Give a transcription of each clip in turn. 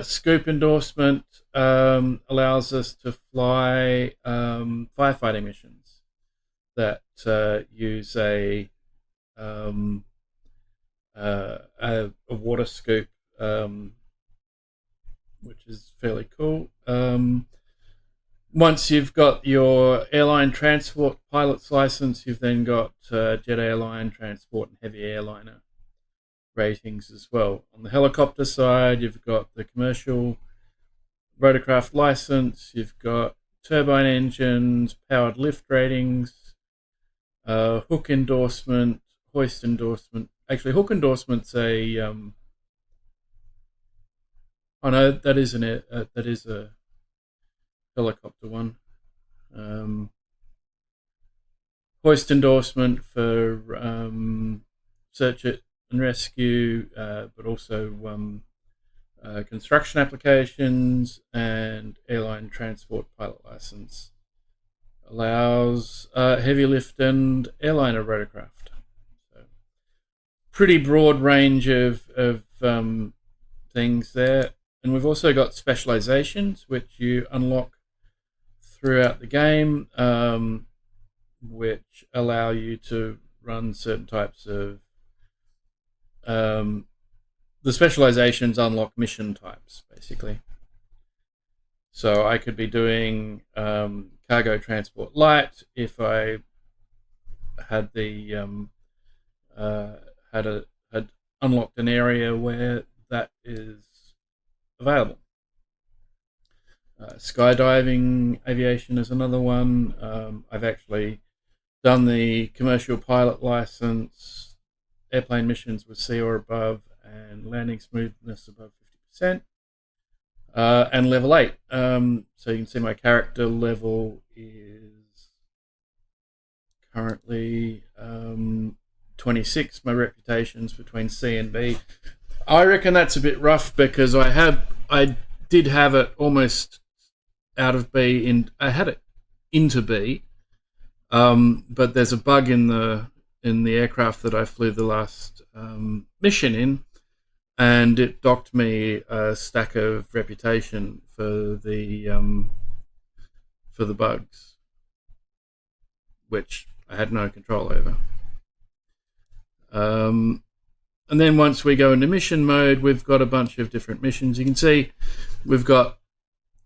Scoop endorsement allows us to fly firefighting missions that use um, a water scoop, which is fairly cool. Once you've got your airline transport pilot's license, you've then got jet airline transport and heavy airliner ratings as well. On the helicopter side, you've got the commercial rotorcraft license, you've got turbine engines, powered lift ratings, hook endorsement, hoist endorsement. Actually, hook endorsement's a oh no, that is that is a helicopter one. Um, Hoist endorsement for search it and rescue, but also construction applications, and airline transport pilot license allows heavy lift and airliner rotorcraft. So pretty broad range of things there. And we've also got specializations, which you unlock throughout the game, which allow you to run certain types of the specializations unlock mission types, basically. So I could be doing cargo transport light if I had had unlocked an area where that is available. Skydiving aviation is another one. I've actually done the commercial pilot license, airplane missions with C or above, and landing smoothness above 50%, and level 8. So you can see my character level is currently 26. My reputation's between C and B. I reckon that's a bit rough because I did have it almost out of B, I had it into B, but there's a bug in the aircraft that I flew the last mission in, and it docked me a stack of reputation for the bugs, which I had no control over. And then once we go into mission mode, we've got a bunch of different missions. You can see we've got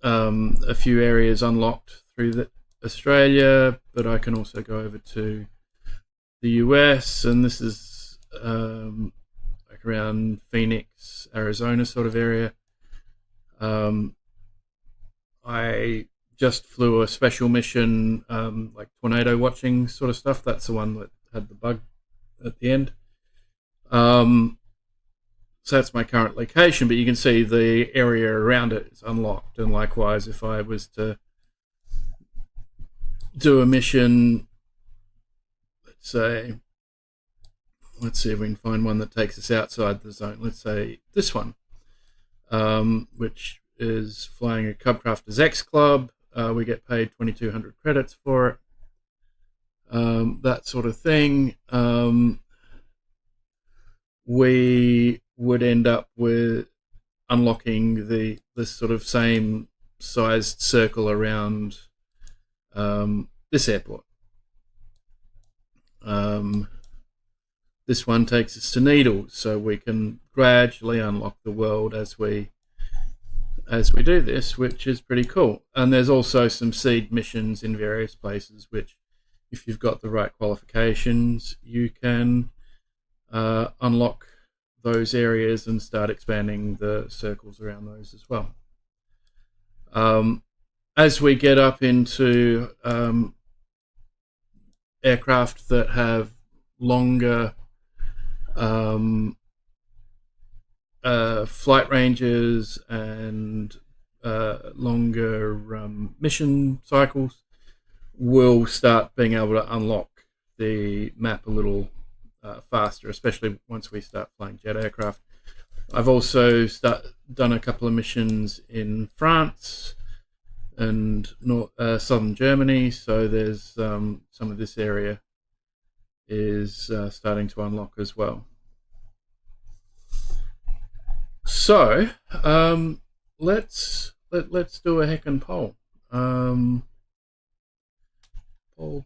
a few areas unlocked through Australia, but I can also go over to the US, and this is like around Phoenix, Arizona sort of area. I just flew a special mission, like tornado watching sort of stuff. That's the one that had the bug at the end. So that's my current location, but you can see the area around it is unlocked. And likewise, if I was to do a mission, let's see if we can find one that takes us outside the zone. Let's say this one, which is flying a Cubcrafters X Club. We get paid 2,200 credits for it. That sort of thing. We would end up with unlocking this sort of same sized circle around this airport. This one takes us to Needles, so we can gradually unlock the world as we do this, which is pretty cool. And there's also some seed missions in various places, which, if you've got the right qualifications, you can unlock those areas and start expanding the circles around those as well. As we get up into aircraft that have longer flight ranges and longer mission cycles, we'll start being able to unlock the map a little faster, especially once we start flying jet aircraft. I've also done a couple of missions in France and southern Germany, so there's some of this area is starting to unlock as well. So let's do a heckin' poll. Um, poll.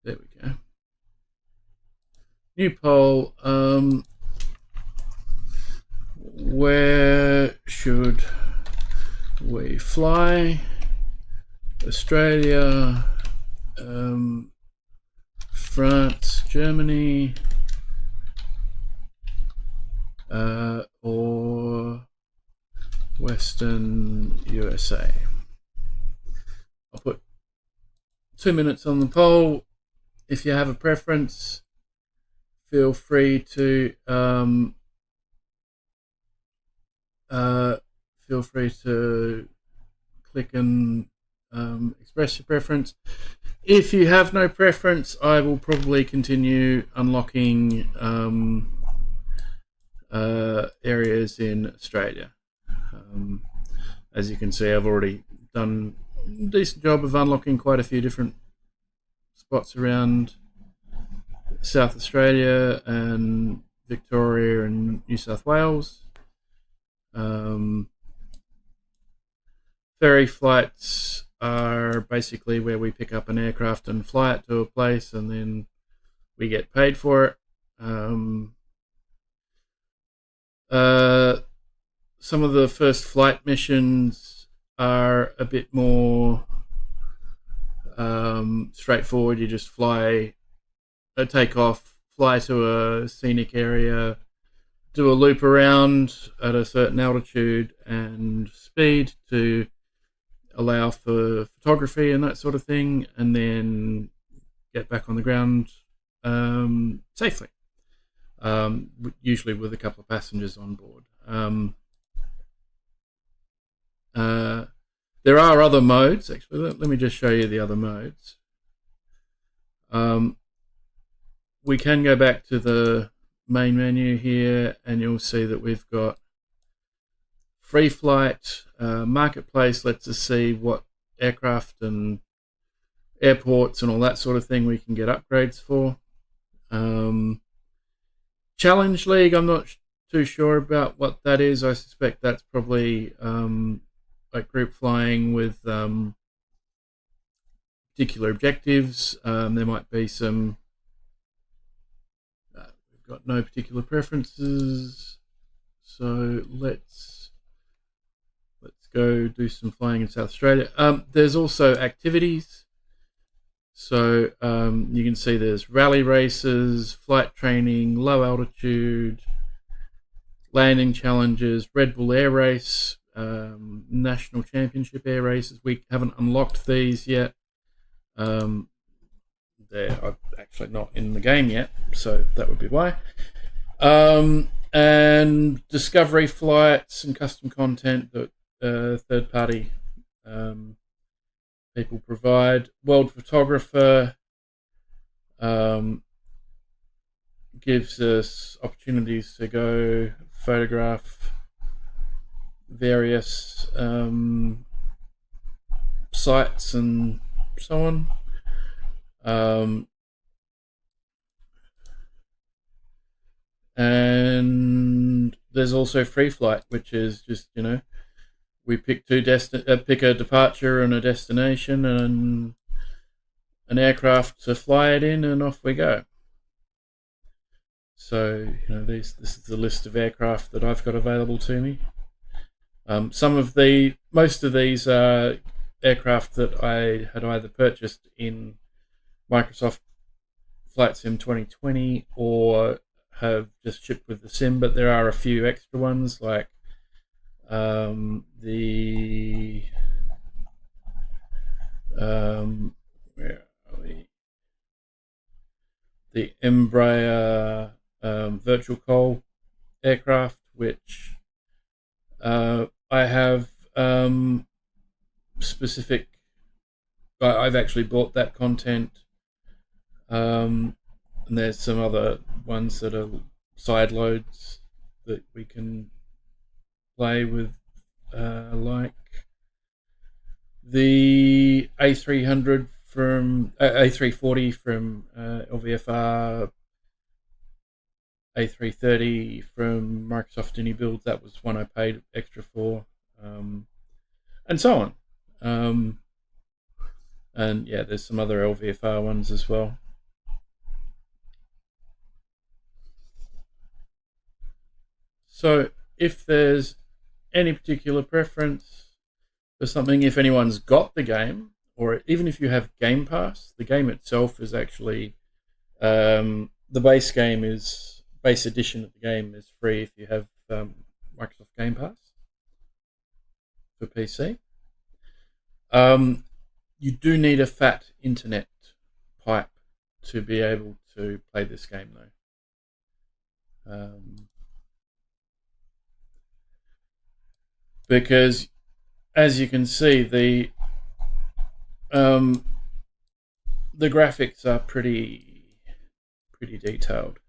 There we go. New poll. Where should we fly? Australia, France, Germany, or Western USA? I'll put 2 minutes on the poll. If you have a preference, feel free to click and express your preference. If you have no preference, I will probably continue unlocking areas in Australia. As you can see, I've already done a decent job of unlocking quite a few different spots around South Australia and Victoria and New South Wales. Ferry flights are basically where we pick up an aircraft and fly it to a place, and then we get paid for it. Some of the first flight missions are a bit more straightforward. You just fly a takeoff, fly to a scenic area, do a loop around at a certain altitude and speed to allow for photography and that sort of thing, and then get back on the ground safely, usually with a couple of passengers on board. There are other modes, actually. Let me just show you the other modes. We can go back to the main menu here, and you'll see that we've got free flight, marketplace lets us see what aircraft and airports and all that sort of thing we can get upgrades for. Challenge League, I'm not too sure about what that is. I suspect that's probably like group flying with particular objectives. There might be some. We've got no particular preferences, so let's go do some flying in South Australia. There's also activities. So you can see there's rally races, flight training, low altitude, landing challenges, Red Bull Air Race, National Championship Air Races. We haven't unlocked these yet. They're actually not in the game yet, so that would be why. And discovery flights and custom content that third-party people provide. World Photographer gives us opportunities to go photograph various sites and so on. And there's also free flight, which is just, we pick pick a departure and a destination and an aircraft to fly it in, and off we go. So this is the list of aircraft that I've got available to me. Most of these are aircraft that I had either purchased in Microsoft Flight Sim 2020 or have just shipped with the sim, but there are a few extra ones like where are we? The Embraer virtual coal aircraft, which I have specific. I've actually bought that content, and there's some other ones that are side loads that we can play with like the A300 from A340 from LVFR, A330 from Microsoft Unibuild. That was one I paid extra for, and so on. And yeah, there's some other LVFR ones as well. So if there's any particular preference for something, if anyone's got the game, or even if you have Game Pass, the game itself is actually the base edition of the game is free if you have Microsoft Game Pass for PC. You do need a fat internet pipe to be able to play this game, though, because as you can see, um, the graphics are pretty detailed.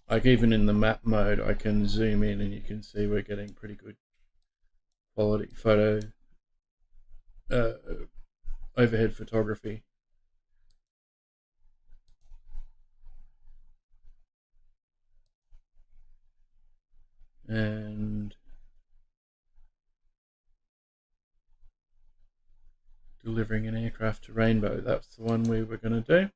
Like even in the map mode, I can zoom in and you can see we're getting pretty good quality photo uh, overhead photography. And delivering an aircraft to Rainbow, that's the one we were going to do.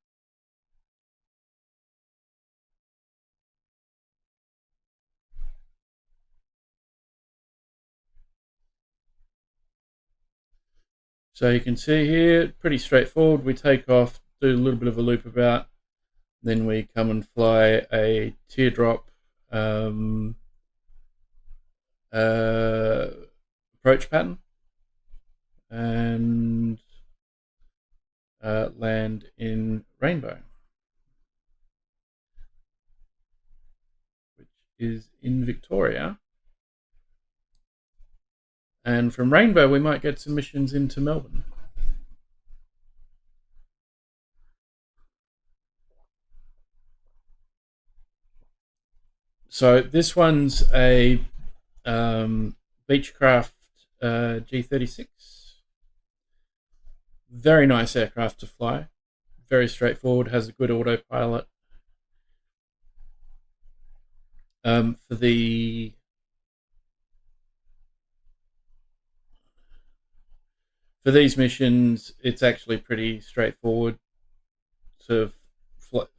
So you can see here, pretty straightforward. We take off, do a little bit of a loop about, then we come and fly a teardrop approach pattern and land in Rainbow, which is in Victoria. And from Rainbow, we might get some missions into Melbourne. So this one's a Beechcraft G36. Very nice aircraft to fly. Very straightforward. Has a good autopilot. For these missions, it's actually pretty straightforward to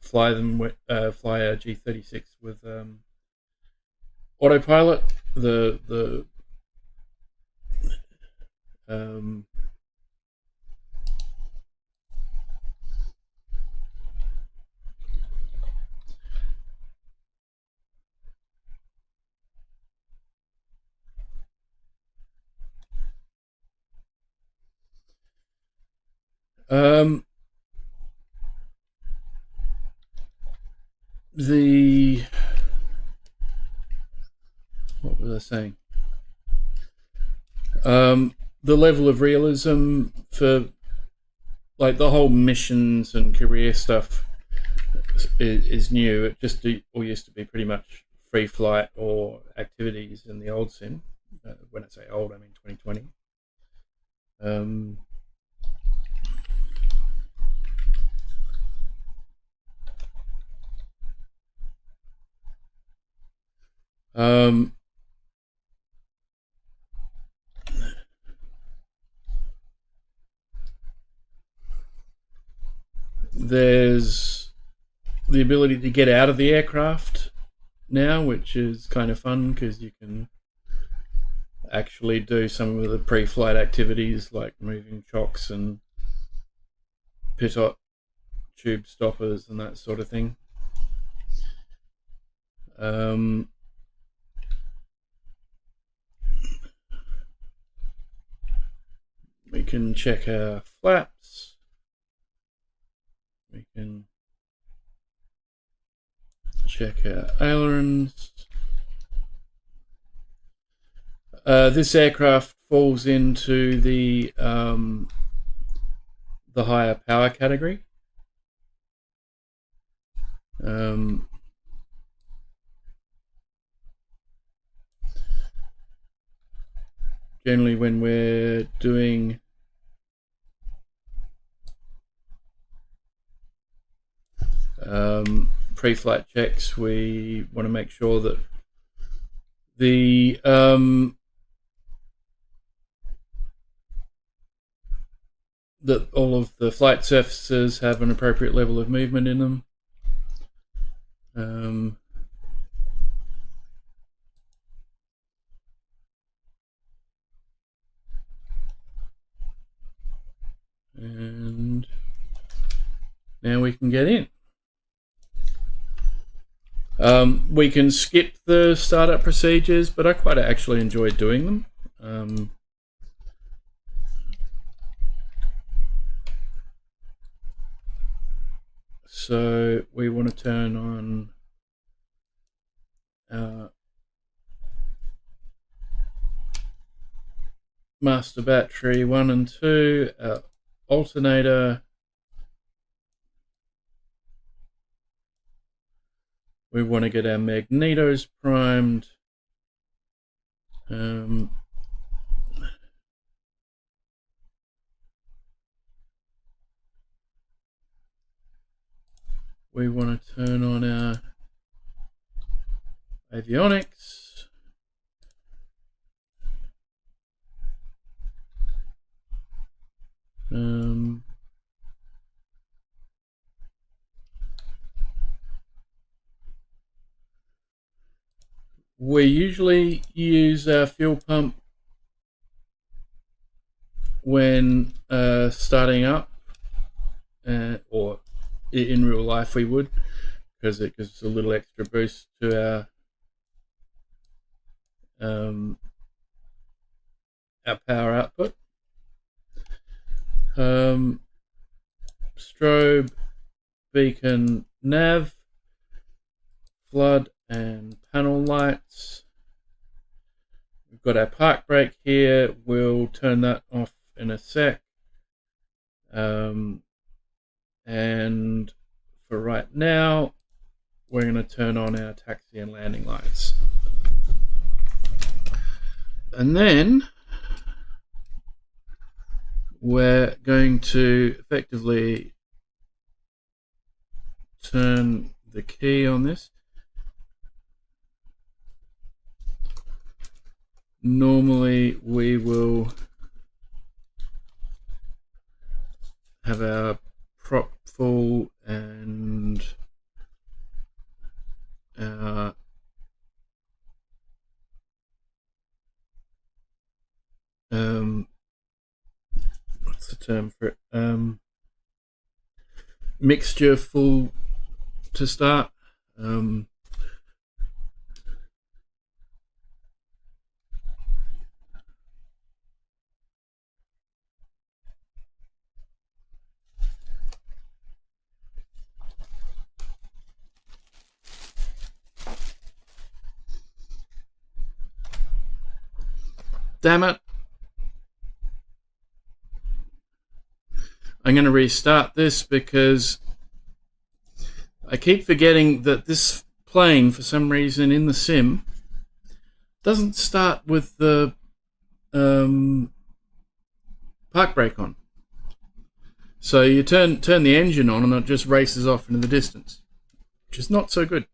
fly a G36 with autopilot. The um, the what was I saying? The level of realism for like the whole missions and career stuff is new. It just all used to be pretty much free flight or activities in the old sim. When I say old, I mean 2020. Um, um, there's the ability to get out of the aircraft now, which is kind of fun because you can actually do some of the pre-flight activities like moving chocks and pitot tube stoppers and that sort of thing. We can check our flaps. We can check our ailerons. This aircraft falls into the higher power category. generally when we're doing pre-flight checks, we want to make sure that the that all of the flight surfaces have an appropriate level of movement in them. And now we can get in. We can skip the startup procedures, but I quite actually enjoy doing them. So we want to turn on master battery 1 and 2, alternator. We want to get our magnetos primed. We want to turn on our avionics. We usually use our fuel pump when starting up, or in real life we would, because it gives a little extra boost to our power output. Strobe, beacon, nav, flood and panel lights. We've got our park brake here. We'll turn that off in a sec. And for right now, we're going to turn on our taxi and landing lights. And then we're going to effectively turn the key on this. Normally we will have our prop full and our what's the term for it? Mixture full to start. Damn it. I'm going to restart this because I keep forgetting that this plane, for some reason in the sim, doesn't start with the park brake on. So you turn the engine on and it just races off into the distance, which is not so good.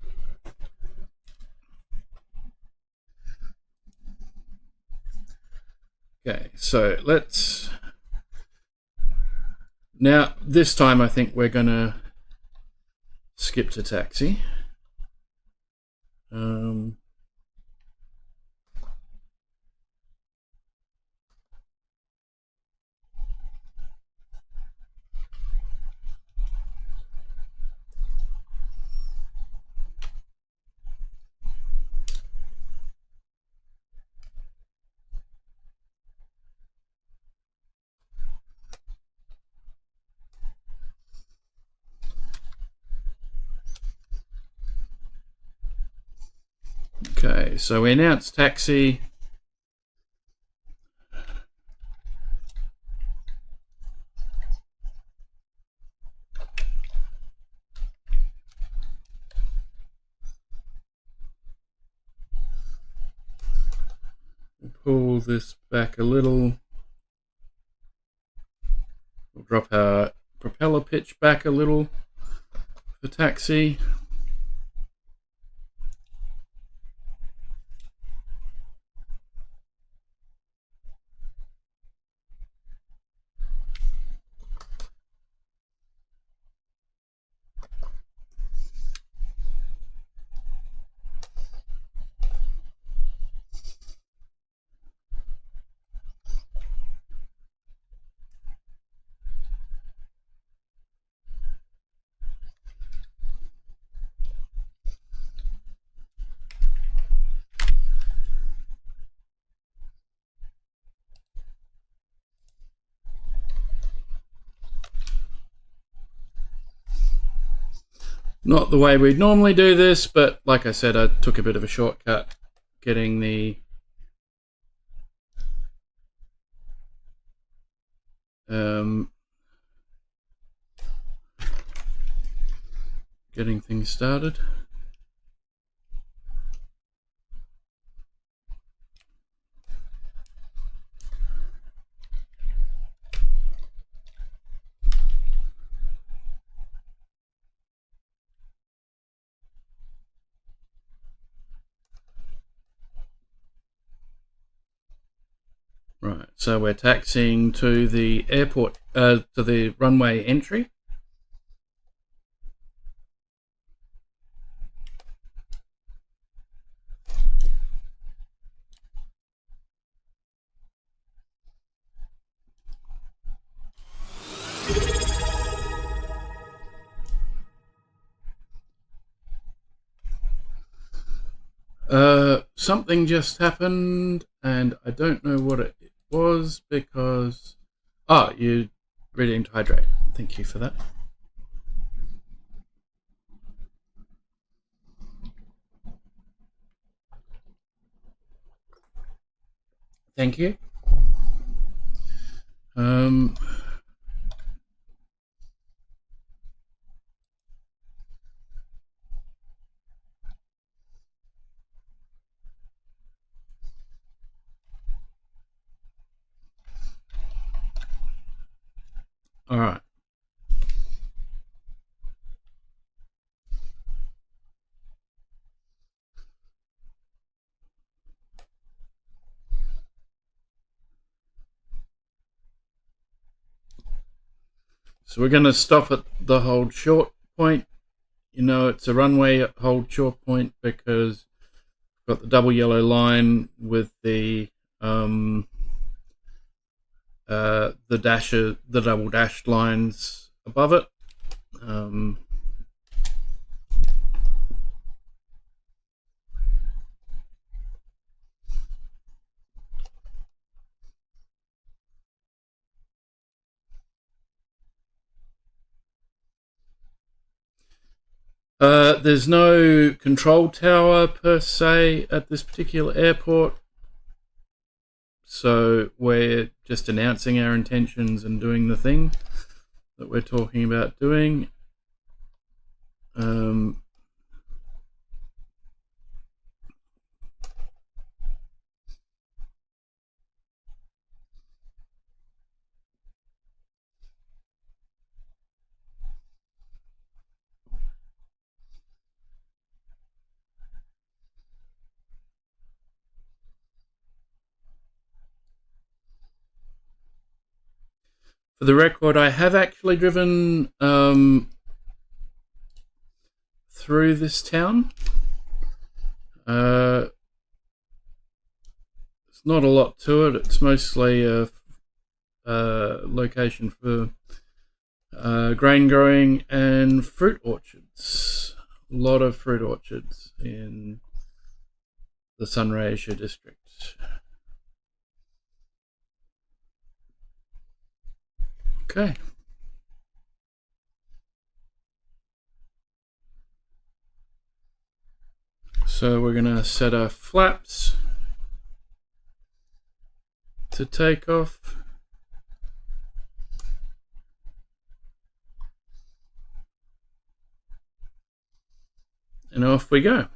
Okay, so let's... Now, this time I think we're going to skip to taxi. Okay, so we announced taxi. pull this back a little. We'll drop our propeller pitch back a little for taxi. Not the way we'd normally do this, but like I said, I took a bit of a shortcut getting the getting things started. Right, so we're taxiing to the airport, to the runway entry. Something just happened, and I don't know what it was because... Oh, you redeemed hydrate. Thank you for that. Thank you. All right. So we're going to stop at the hold short point. You know, it's a runway hold short point because we've got the double yellow line with the double dashed lines above it. There's no control tower per se at this particular airport, so we're just announcing our intentions and doing the thing that we're talking about doing. For the record, I have actually driven through this town. There's not a lot to it. It's mostly a location for grain growing and fruit orchards. A lot of fruit orchards in the Sunraysia district. Okay. So we're going to set our flaps to take off. And off we go.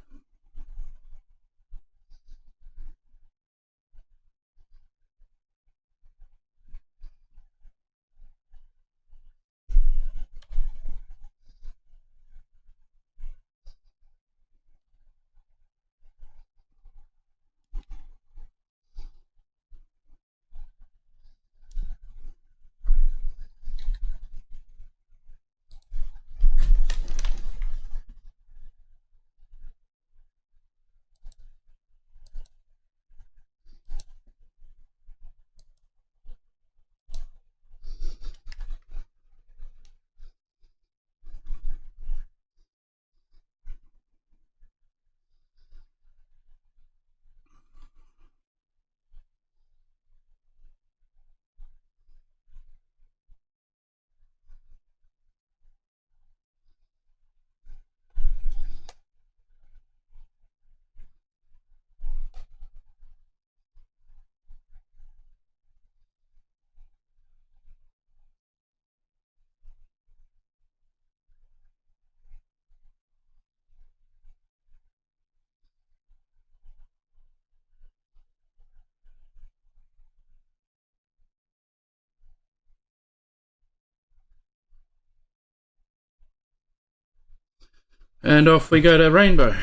And off we go to Rainbow.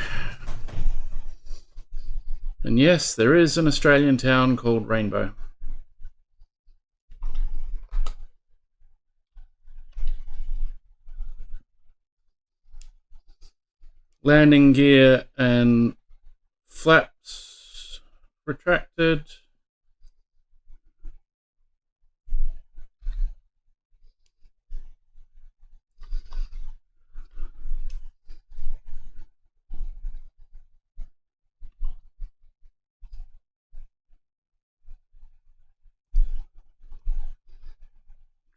And yes, there is an Australian town called Rainbow. Landing gear and flaps retracted.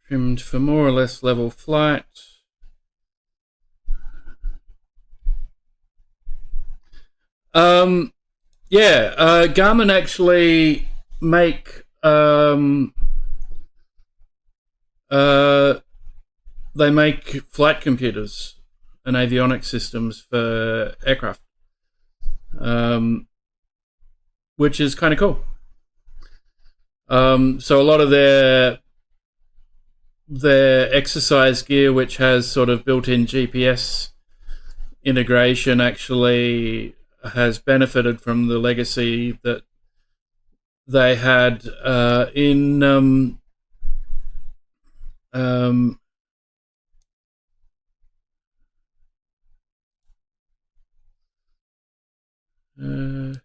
Trimmed for more or less level flight. Garmin actually make they make flight computers and avionics systems for aircraft, which is kind of cool. So a lot of their exercise gear, which has sort of built-in GPS integration, actually has benefited from the legacy that they had in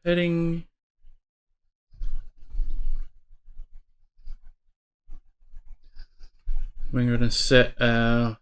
heading. We're going to set our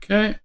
okay.